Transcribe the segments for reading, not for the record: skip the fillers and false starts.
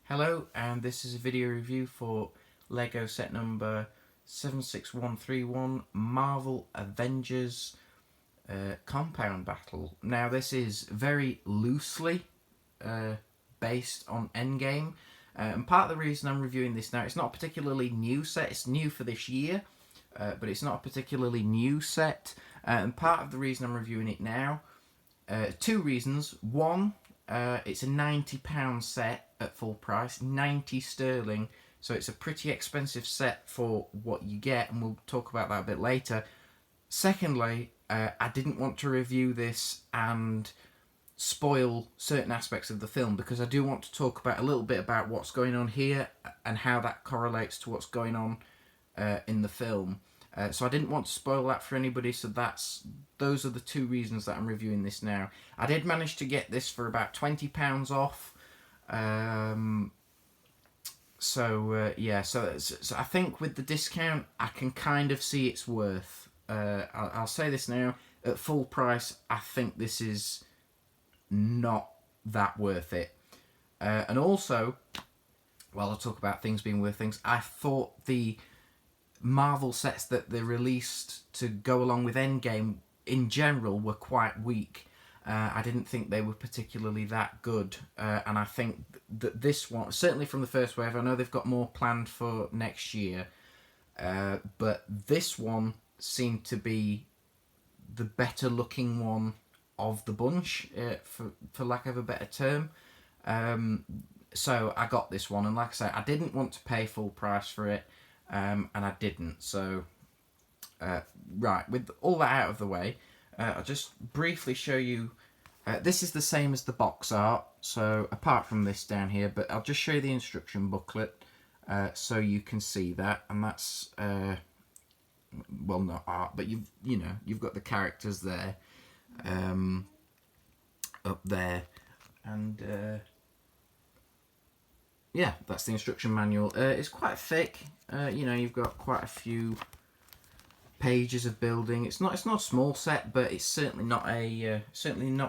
Hello, and this is a video review for Lego set number 76131 Marvel Avengers Compound Battle. Now this is very loosely based on Endgame, and part of the reason I'm reviewing this now, it's not a particularly new set, it's new for this year, but it's not a particularly new set, and part of the reason I'm reviewing it now, two reasons. One, it's a £90 set at full price, 90 sterling, so it's a pretty expensive set for what you get, and we'll talk about that a bit later. Secondly, I didn't want to review this and spoil certain aspects of the film, because I do want to talk about a little bit about what's going on here and how that correlates to what's going on in the film. So I didn't want to spoil that for anybody, so those are the two reasons that I'm reviewing this now. I did manage to get this for about £20 off. So I think with the discount I can kind of see it's worth. I'll say this now, at full price I think this is not that worth it. And also, while I talk about things being worth things, I thought the Marvel sets that they released to go along with Endgame in general were quite weak. I didn't think they were particularly that good, and I think that this one, certainly from the first wave, I know they've got more planned for next year, but this one seemed to be the better looking one of the bunch, for lack of a better term. So I got this one, and like I say, I didn't want to pay full price for it, and I didn't. So right, with all that out of the way, I'll just briefly show you. This is the same as the box art, so apart from this down here, but I'll just show you the instruction booklet so you can see that. And that's well, not art, but you've got the characters there, up there, and yeah, that's the instruction manual. It's quite thick. You've got quite a few pages of building. It's not a small set, but it's certainly not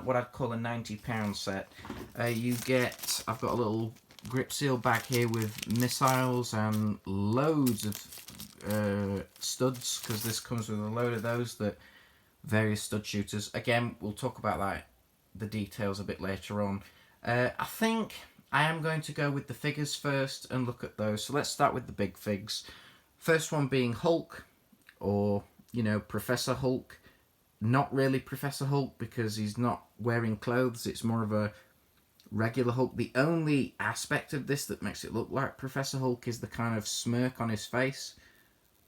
what I'd call a £90 set. I've got a little grip seal bag here with missiles and loads of studs, because this comes with a load of those, that various stud shooters. Again, we'll talk about that, the details, a bit later on. I think I am going to go with the figures first and look at those. So let's start with the big figs. First one being Hulk, or Professor Hulk. Not really Professor Hulk, because he's not wearing clothes, it's more of a regular Hulk. The only aspect of this that makes it look like Professor Hulk is the kind of smirk on his face.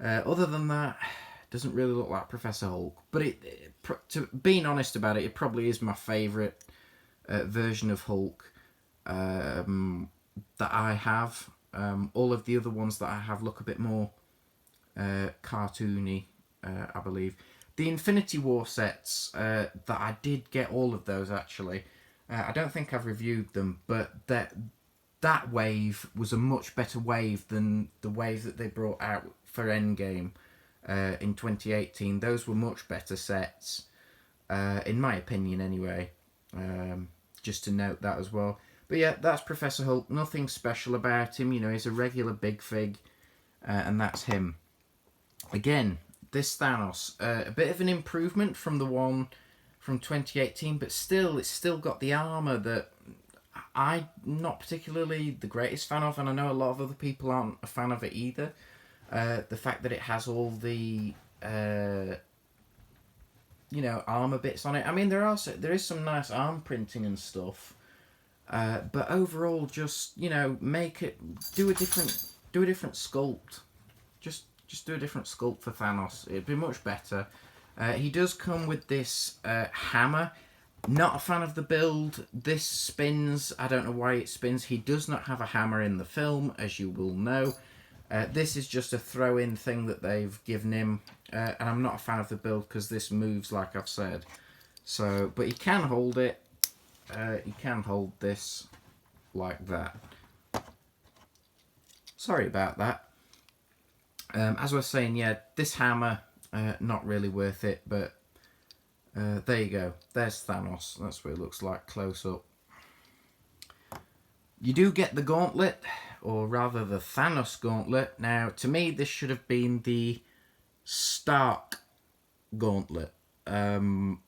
Other than that, it doesn't really look like Professor Hulk. But to being honest about it, it probably is my favourite version of Hulk that I have. All of the other ones that I have look a bit more cartoony, I believe. The Infinity War sets, that I did get all of those actually. I don't think I've reviewed them, but that wave was a much better wave than the wave that they brought out for Endgame in 2018. Those were much better sets, in my opinion anyway. Just to note that as well. But yeah, that's Professor Hulk. Nothing special about him. He's a regular big fig, and that's him. Again, this Thanos, a bit of an improvement from the one from 2018, but still, it's still got the armour that I'm not particularly the greatest fan of, and I know a lot of other people aren't a fan of it either. The fact that it has all the armour bits on it. I mean, there is some nice arm printing and stuff, but overall, just do a different sculpt. Just do a different sculpt for Thanos. It'd be much better. He does come with this hammer. Not a fan of the build. This spins. I don't know why it spins. He does not have a hammer in the film, as you will know. This is just a throw-in thing that they've given him. And I'm not a fan of the build because this moves, like I've said. So, but he can hold it. He can hold this like that. Sorry about that. As I was saying, yeah, this hammer, not really worth it, but there you go. There's Thanos. That's what it looks like close up. You do get the Gauntlet, or rather the Thanos Gauntlet. Now, to me, this should have been the Stark Gauntlet, and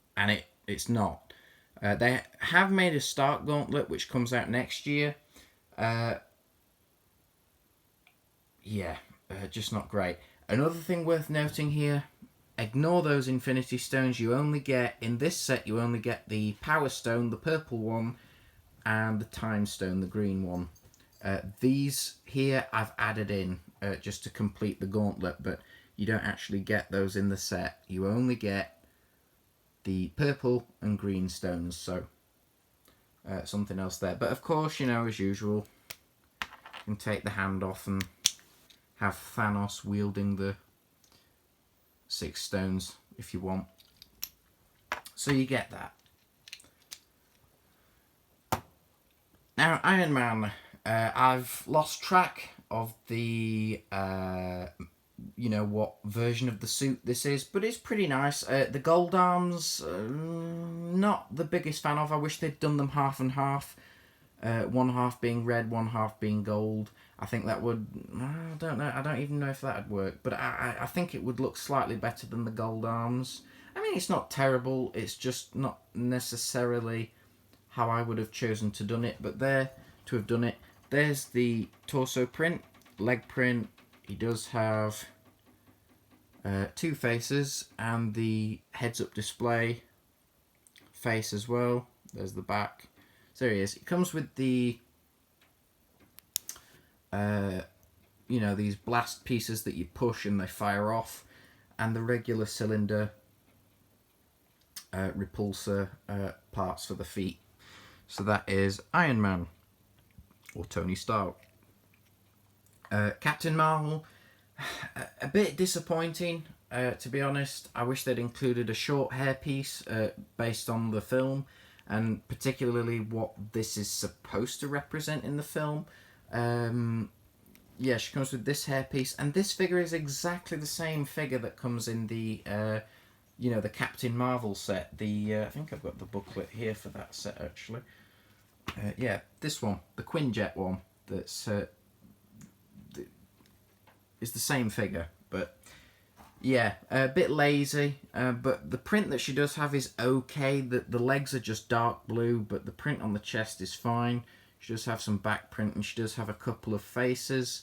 it's not. They have made a Stark Gauntlet, which comes out next year. Just not great. Another thing worth noting here, ignore those Infinity Stones. You only get, in this set, you only get the Power Stone, the purple one, and the Time Stone, the green one. These here I've added in just to complete the Gauntlet, but you don't actually get those in the set. You only get the purple and green stones, so something else there. But of course, you know, as usual, you can take the hand off and have Thanos wielding the 6 stones if you want. So you get that. Now, Iron Man, I've lost track of the, what version of the suit this is, but it's pretty nice. The gold arms, not the biggest fan of. I wish they'd done them half and half. One half being red, one half being gold. I think that would, I don't know, I don't even know if that would work, but I think it would look slightly better than the gold arms. I mean, it's not terrible, it's just not necessarily how I would have chosen to done it, but there, to have done it. There's the torso print, leg print. He does have 2 faces, and the heads-up display face as well. There's the back. So there he is. It comes with the these blast pieces that you push and they fire off, and the regular cylinder repulsor parts for the feet. So that is Iron Man, or Tony Stark. Captain Marvel, a bit disappointing, to be honest. I wish they'd included a short hairpiece based on the film, and particularly what this is supposed to represent in the film. She comes with this hairpiece, and this figure is exactly the same figure that comes in the the Captain Marvel set. I think I've got the booklet here for that set actually. This one, the Quinjet one. That's is the same figure, but a bit lazy. But the print that she does have is okay. The legs are just dark blue, but the print on the chest is fine. She does have some back print, and she does have a couple of faces.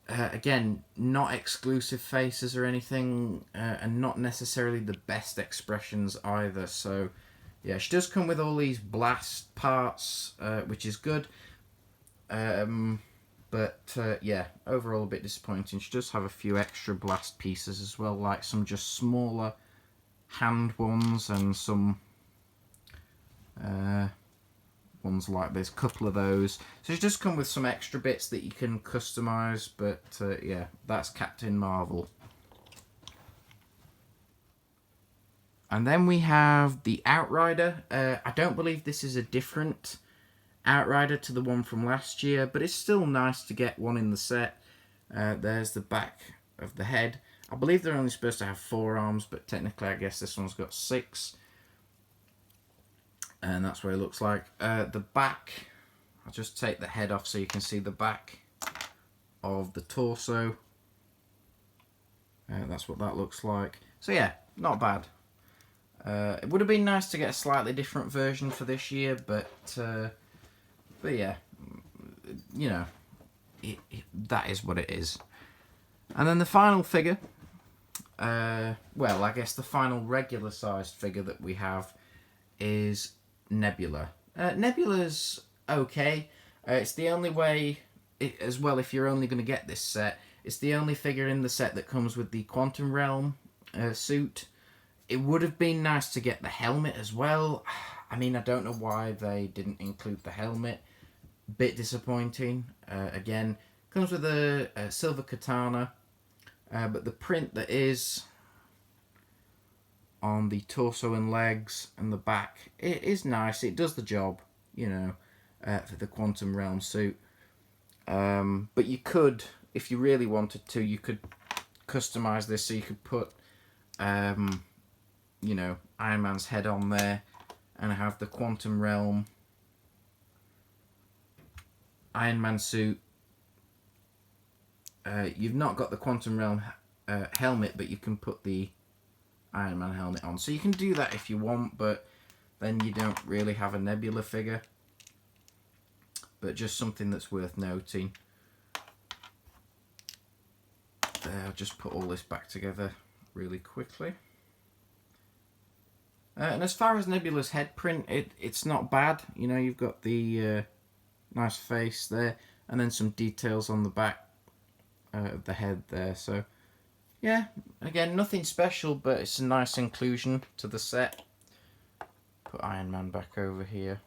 Again, not exclusive faces or anything, and not necessarily the best expressions either. So, yeah, she does come with all these blast parts, which is good. Overall a bit disappointing. She does have a few extra blast pieces as well, like some just smaller hand ones and some ones like this, couple of those. So she does come with some extra bits that you can customize, but that's Captain Marvel. And then we have the Outrider. I don't believe this is a different Outrider to the one from last year, but it's still nice to get one in the set. There's the back of the head. I believe they're only supposed to have 4 arms, but technically I guess this one's got 6. And that's what it looks like. The back, I'll just take the head off so you can see the back of the torso. That's what that looks like. So yeah, not bad. It would have been nice to get a slightly different version for this year, but yeah, that is what it is. And then the final figure, I guess the final regular sized figure that we have is Nebula. Nebula's okay. It's the only way, as well, if you're only going to get this set, it's the only figure in the set that comes with the Quantum Realm suit. It would have been nice to get the helmet as well. I mean, I don't know why they didn't include the helmet. Bit disappointing. Again, comes with a silver katana, but the print that is on the torso and legs and the back, it is nice. It does the job, for the Quantum Realm suit. But you could, if you really wanted to, you could customize this so you could put, Iron Man's head on there and have the Quantum Realm Iron Man suit. You've not got the Quantum Realm helmet, but you can put the Iron Man helmet on. So you can do that if you want, but then you don't really have a Nebula figure. But just something that's worth noting. There, I'll just put all this back together really quickly. And as far as Nebula's head print, it's not bad. You know, you've got the nice face there, and then some details on the back of the head there. So, yeah, again, nothing special, but it's a nice inclusion to the set. Put Iron Man back over here.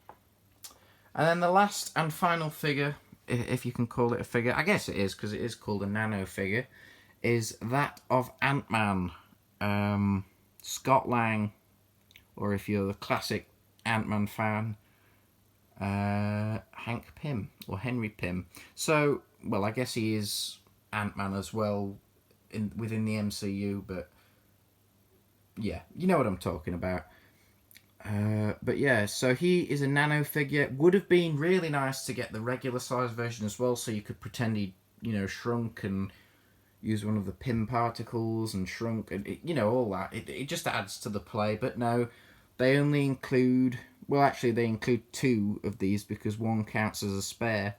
And then the last and final figure, if you can call it a figure, I guess it is, because it is called a nano figure, is that of AntMan. Scott Lang, or if you're the classic AntMan fan, Hank Pym, or Henry Pym. So, well, I guess he is AntMan as well within the MCU, but yeah, you know what I'm talking about. But yeah, so he is a nano figure. Would have been really nice to get the regular size version as well, so you could pretend he, you know, shrunk and use one of the Pym particles and shrunk, and you know, all that. It just adds to the play, but no, they only include, well, actually they include 2 of these because one counts as a spare,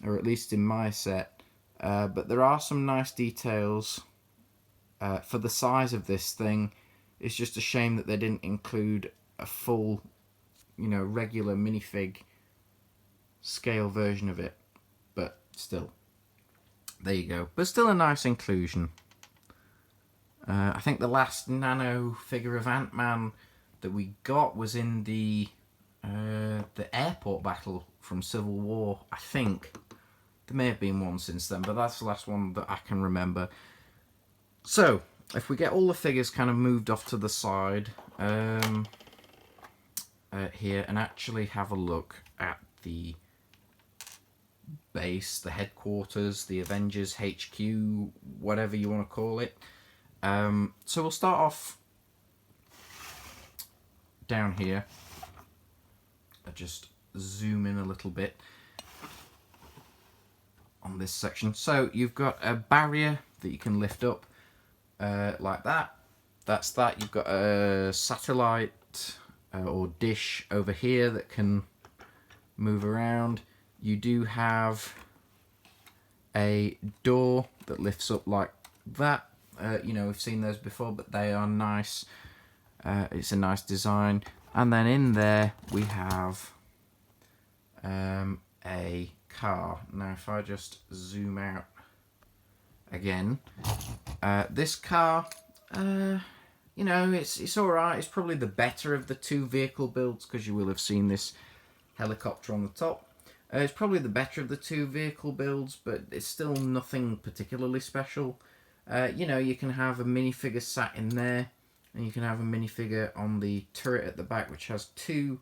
or at least in my set. But there are some nice details for the size of this thing. It's just a shame that they didn't include a full, you know, regular minifig scale version of it. But still, there you go. But still a nice inclusion. I think the last nano figure of Ant-Man that we got was in the airport battle from Civil War, I think. There may have been one since then, but that's the last one that I can remember. So, if we get all the figures kind of moved off to the side here and actually have a look at the base, the headquarters, the Avengers HQ, whatever you want to call it. So we'll start off down here. I'll just zoom in a little bit on this section. So you've got a barrier that you can lift up like that. That's that. You've got a satellite or dish over here that can move around. You do have a door that lifts up like that. You know, we've seen those before, but they are nice. It's a nice design. And then in there we have a car. Now if I just zoom out again, this car, you know, it's alright. It's probably the better of the 2 vehicle builds, because you will have seen this helicopter on the top. It's probably the better of the 2 vehicle builds, but it's still nothing particularly special. You know, you can have a minifigure sat in there, and you can have a minifigure on the turret at the back, which has 2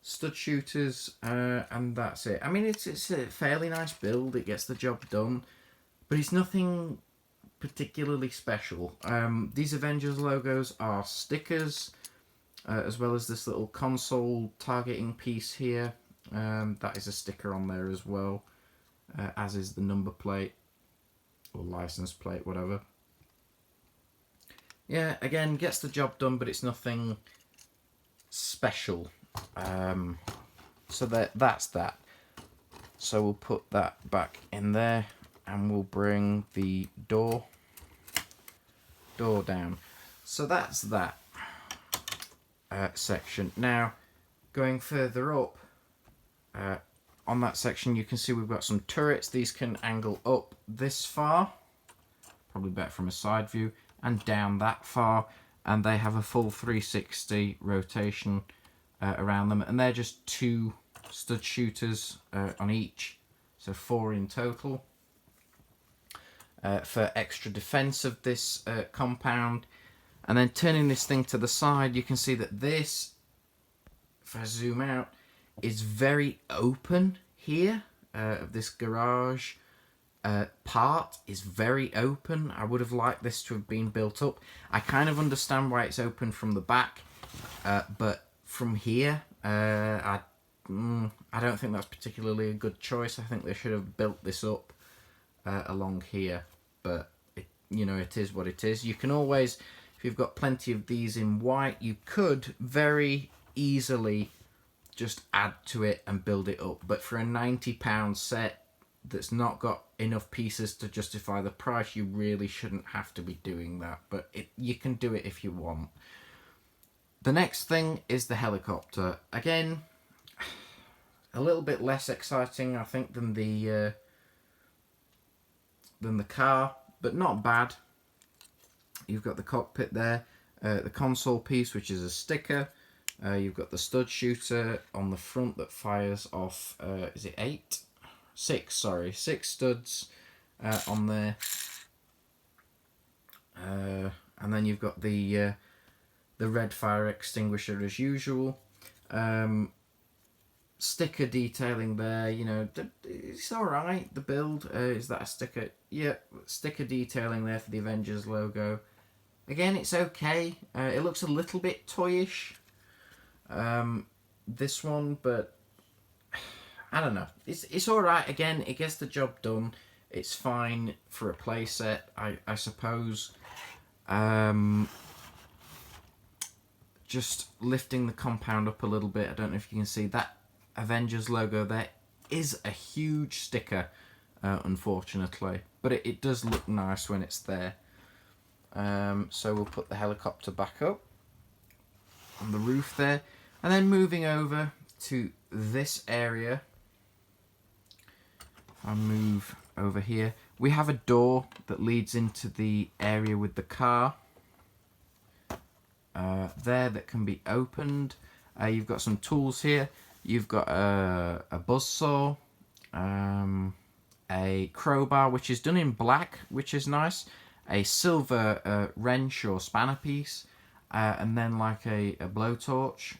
stud shooters, and that's it. I mean, it's a fairly nice build. It gets the job done, but it's nothing particularly special. These Avengers logos are stickers, as well as this little console targeting piece here. That is a sticker on there as well, as is the number plate or license plate, whatever. Yeah, again, gets the job done, but it's nothing special. So that's that. So we'll put that back in there, and we'll bring the door down. So that's that section. Now, going further up, on that section you can see we've got some turrets. These can angle up this far, probably better from a side view, and down that far, and they have a full 360 rotation around them, and they're just 2 stud shooters on each, so 4 in total, for extra defense of this compound. And then turning this thing to the side, you can see that this, if I zoom out, is very open here. This garage part is very open. I would have liked this to have been built up. I kind of understand why it's open from the back, but from here, I I don't think that's particularly a good choice. I think they should have built this up along here, but it is what it is. You can always, if you've got plenty of these in white, you could very easily just add to it and build it up. But for a £90 set that's not got enough pieces to justify the price, you really shouldn't have to be doing that. But you can do it if you want. The next thing is the helicopter. Again, a little bit less exciting, I think, than the car, but not bad. You've got the cockpit there, the console piece, which is a sticker. You've got the stud shooter on the front that fires off, is it 8? 6, sorry. 6 studs on there. And then you've got the red fire extinguisher as usual. Sticker detailing there, it's alright, the build. Is that a sticker? Yeah, sticker detailing there for the Avengers logo. Again, it's okay. It looks a little bit toyish, this one, but I don't know. It's alright. Again, it gets the job done. It's fine for a playset, I suppose. Just lifting the compound up a little bit. I don't know if you can see that Avengers logo there is a huge sticker, unfortunately, but it does look nice when it's there. So we'll put the helicopter back up on the roof there, and then moving over to this area. If I move over here, we have a door that leads into the area with the car there that can be opened. You've got some tools here. You've got a buzzsaw, a crowbar, which is done in black, which is nice, a silver wrench or spanner piece, and then like a blowtorch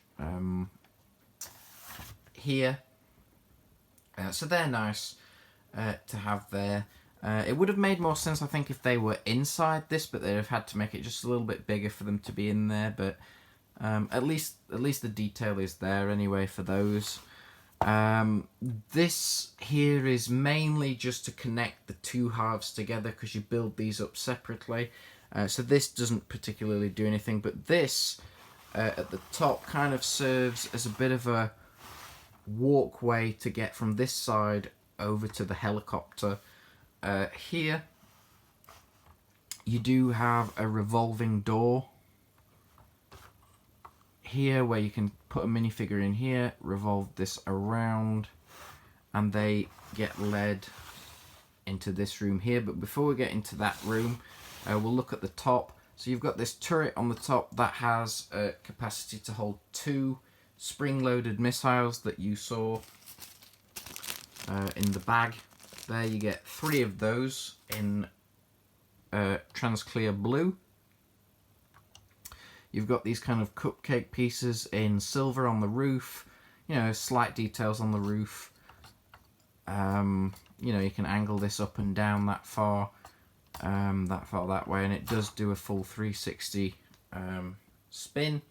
here. So they're nice to have there. It would have made more sense, I think, if they were inside this, but they'd have had to make it just a little bit bigger for them to be in there. But at least the detail is there anyway for those. This here is mainly just to connect the two halves together, because you build these up separately. So this doesn't particularly do anything, but this at the top kind of serves as a bit of a walkway to get from this side over to the helicopter. Here you do have a revolving door here where you can put a minifigure in here, revolve this around, and they get led into this room here. But before we get into that room, we'll look at the top. So you've got this turret on the top that has a capacity to hold 2 spring-loaded missiles that you saw in the bag. There you get 3 of those in transclear blue. You've got these kind of cupcake pieces in silver on the roof. Slight details on the roof. You can angle this up and down that far that way, and it does do a full 360 spin.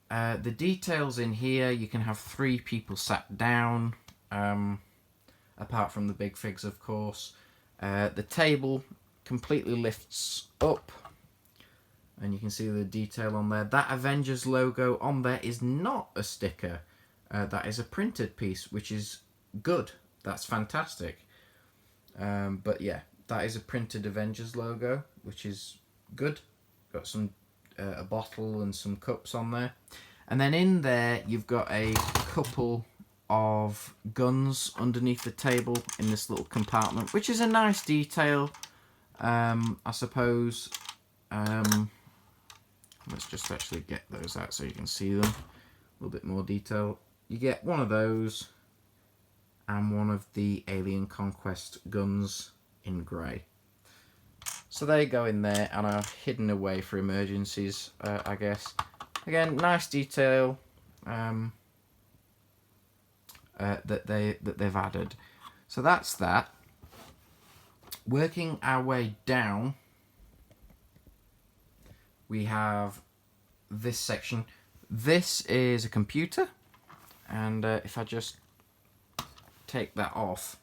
The details in here, you can have 3 people sat down, apart from the big figs, of course. The table completely lifts up, and you can see the detail on there. That Avengers logo on there is not a sticker. That is a printed piece, which is good. That's fantastic. But yeah, that is a printed Avengers logo, which is good. Got some a bottle and some cups on there. And then in there, you've got a couple of guns underneath the table in this little compartment, which is a nice detail, I suppose. Let's just actually get those out so you can see them. A little bit more detail. You get one of those and one of the Alien Conquest guns in grey. So they go in there and are hidden away for emergencies, I guess. Again, nice detail that they've added. So that's that. Working our way down, we have this section. This is a computer. And if I just take that off,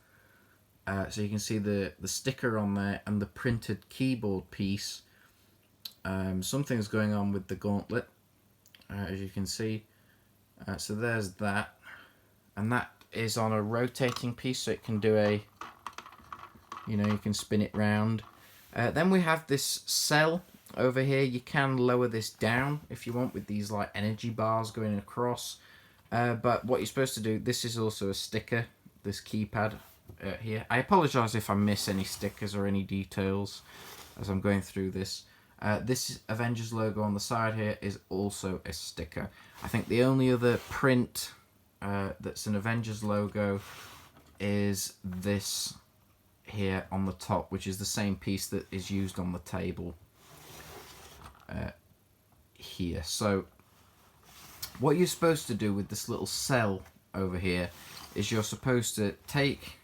so you can see the sticker on there and the printed keyboard piece. Something's going on with the Gauntlet, as you can see. So there's that, and that is on a rotating piece, so it can do a, you can spin it round. Then we have this cell over here. You can lower this down if you want with these like energy bars going across. But what you're supposed to do, this is also a sticker, this keypad here. I apologise if I miss any stickers or any details as I'm going through this. This Avengers logo on the side here is also a sticker. I think the only other print that's an Avengers logo is this here on the top, which is the same piece that is used on the table here. So what you're supposed to do with this little cell over here is you're supposed to take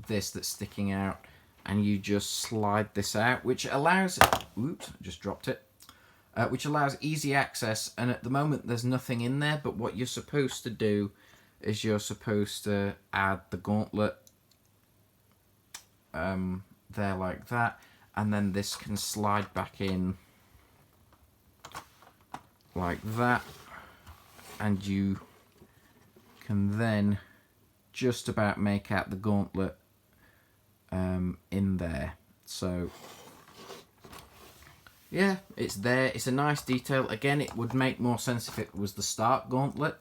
this that's sticking out and you just slide this out, which allows, oops, I just dropped it, which allows easy access. And at the moment there's nothing in there, but what you're supposed to do is you're supposed to add the Gauntlet there like that, and then this can slide back in like that, and you can then just about make out the Gauntlet in there. So yeah, it's there. It's a nice detail. Again, it would make more sense if it was the Stark Gauntlet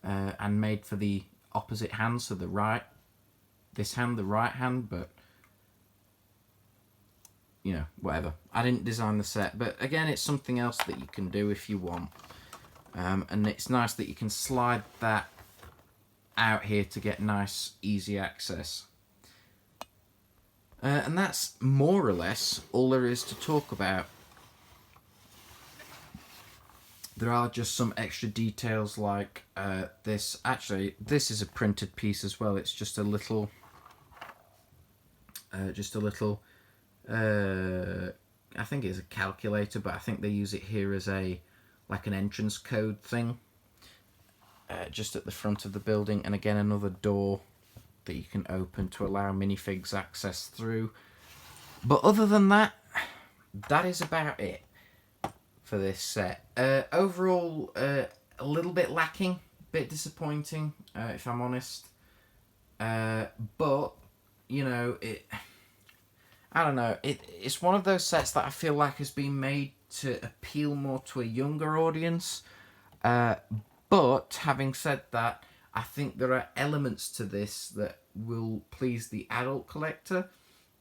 and made for the opposite hand, so the right hand, but whatever. I didn't design the set, but again, it's something else that you can do if you want. And it's nice that you can slide that out here to get nice, easy access. And that's more or less all there is to talk about. There are just some extra details like this. Actually, this is a printed piece as well. It's just a little, I think it's a calculator, but I think they use it here as like an entrance code thing. Just at the front of the building, and again another door that you can open to allow minifigs access through. But other than that, that is about it for this set. Overall, a little bit lacking, a bit disappointing, if I'm honest. But I don't know. It's one of those sets that I feel like has been made to appeal more to a younger audience. But having said that, I think there are elements to this that will please the adult collector,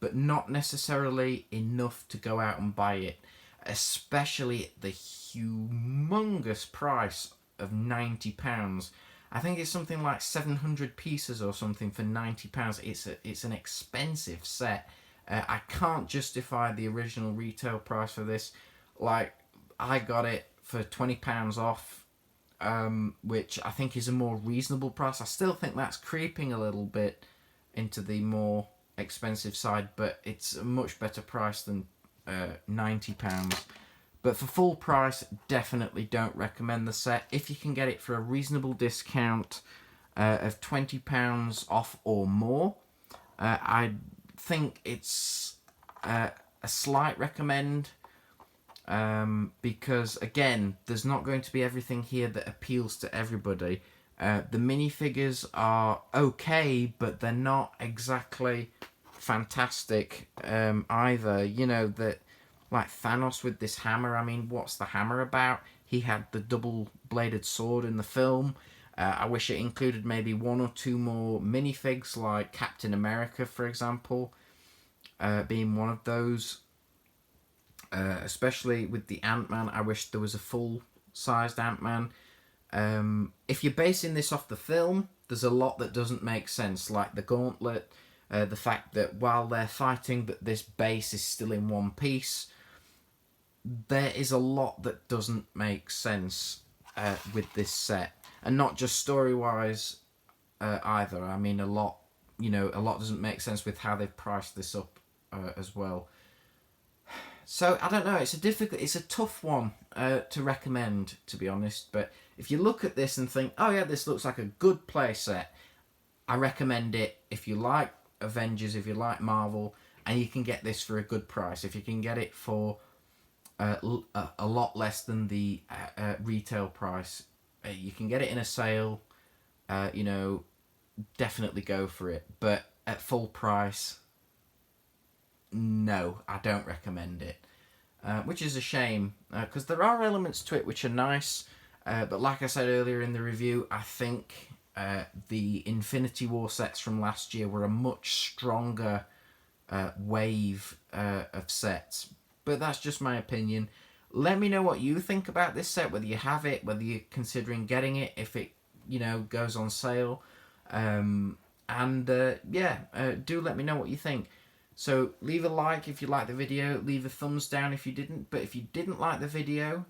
but not necessarily enough to go out and buy it, especially at the humongous price of £90. I think it's something like 700 pieces or something for £90. It's an expensive set. I can't justify the original retail price for this. Like, I got it for £20 off, which I think is a more reasonable price. I still think that's creeping a little bit into the more expensive side, but it's a much better price than £90. But for full price, definitely don't recommend the set. If you can get it for a reasonable discount of £20 off or more, I think it's a slight recommend. Because again, there's not going to be everything here that appeals to everybody. The minifigures are okay, but they're not exactly fantastic either. That like Thanos with this hammer. I mean, what's the hammer about? He had the double-bladed sword in the film. I wish it included maybe one or two more minifigs, like Captain America, for example, being one of those. Especially with the AntMan, I wish there was a full-sized AntMan. If you're basing this off the film, there's a lot that doesn't make sense, like the Gauntlet, the fact that while they're fighting, that this base is still in one piece. There is a lot that doesn't make sense with this set, and not just story-wise either. I mean, a lot doesn't make sense with how they've priced this up as well. So I don't know. It's a tough one to recommend, to be honest. But If you look at this and think, oh yeah, this looks like a good play set, I recommend it if you like Avengers, if you like Marvel, and you can get this for a good price. If you can get it for a lot less than the retail price, you can get it in a sale, you know, definitely go for it. But at full price, no, I don't recommend it. Which is a shame, because there are elements to it which are nice, but like I said earlier in the review, I think the Infinity War sets from last year were a much stronger wave of sets. But that's just my opinion. Let me know what you think about this set, whether you have it, whether you're considering getting it, if it, you know, goes on sale. Do let me know what you think. So leave a like if you liked the video, leave a thumbs down if you didn't. But if you didn't like the video,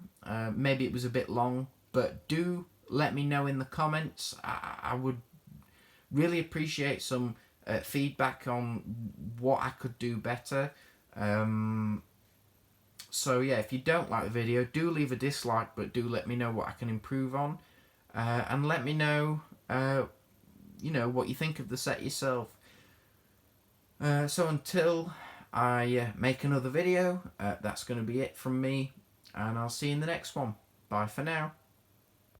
maybe it was a bit long, but do let me know in the comments. I would really appreciate some feedback on what I could do better. So yeah, if you don't like the video, do leave a dislike, but do let me know what I can improve on. And let me know, you know, what you think of the set yourself. So until I make another video, that's going to be it from me, and I'll see you in the next one. Bye for now.